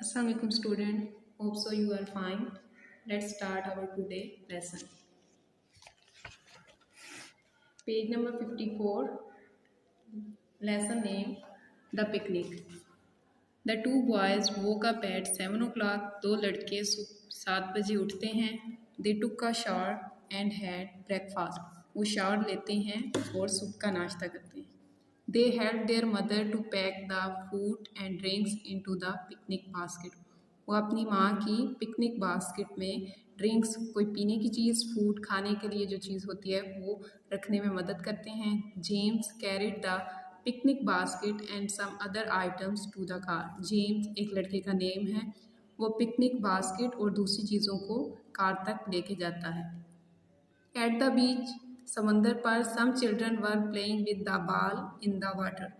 Assalamualaikum student, hope so you are fine. Let's start our today lesson. Page number 54, lesson name The Picnic. The two boys woke up at 7 o'clock. दो लड़के 7 बजे उठते हैं. They took a shower and had breakfast. वो shower लेते हैं और सुबह का नाश्ता करते हैं. They helped their mother to pack the food and drinks into the picnic basket. वो अपनी माँ की पिकनिक बास्केट में ड्रिंक्स, कोई पीने की चीज़, फूड, खाने के लिए जो चीज़ होती है वो रखने में मदद करते हैं. James carried the picnic basket and some other items to the car. James एक लड़के का नेम है. वो पिकनिक बास्केट और दूसरी चीज़ों को कार तक लेके जाता है. एट द बीच, समंदर पर, some children were playing with the ball in the water.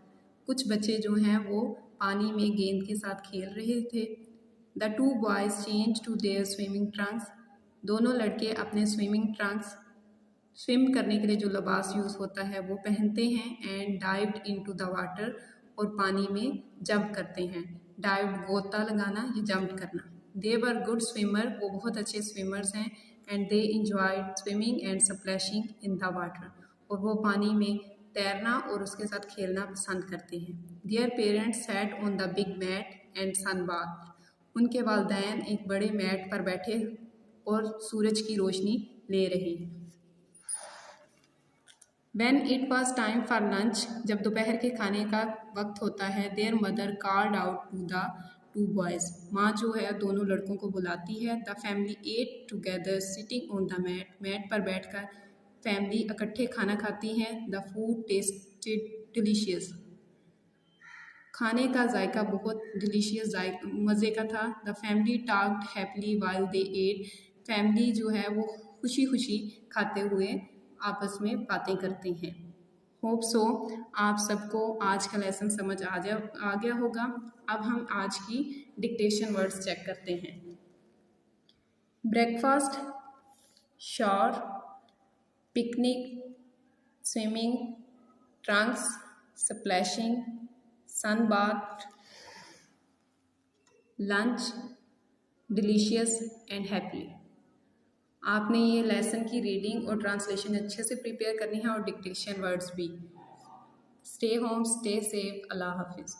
कुछ बच्चे जो हैं वो पानी में गेंद के साथ खेल रहे थे. The two boys change to their swimming trunks. दोनों लड़के अपने स्विमिंग ट्रंक्स, स्विम करने के लिए जो लिबास यूज़ होता है वो पहनते हैं. And dived into the water, और पानी में जंप करते हैं. डाइव्ड गोता लगाना, ये जंप करना. दे वर गुड स्विमर, वो बहुत अच्छे स्विमर्स हैं. And they enjoyed swimming and splashing in the water, और वो पानी में तैरना और उसके साथ खेलना पसंद करते हैं. Their parents sat on the big mat and sunbath. उनके वालिदैन एक बड़े मैट पर बैठे और सूरज की रोशनी ले रहे हैं. When it was time for lunch, जब दोपहर के खाने का वक्त होता है, their mother called out to the two boys. माँ जो है दोनों लड़कों को बुलाती है. The family ate together sitting on the mat. Mat पर बैठकर फैमिली इकट्ठे खाना खाती है. The food tasted delicious. खाने का जायका बहुत डिलीशियस, मज़े का था. The family talked happily while they ate. Family जो है वो खुशी खुशी खाते हुए आपस में बातें करते हैं. होप सो आप सबको आज का लेसन समझ आ गया होगा. अब हम आज की डिक्टेशन वर्ड्स चेक करते हैं. Breakfast, shower, picnic, swimming, Trunks, splashing, sunbath, lunch, delicious and happily. आपने ये लेसन की रीडिंग और ट्रांसलेशन अच्छे से प्रिपेयर करनी है और डिक्टेशन वर्ड्स भी. Stay home, stay safe. अल्लाह हाफिज़.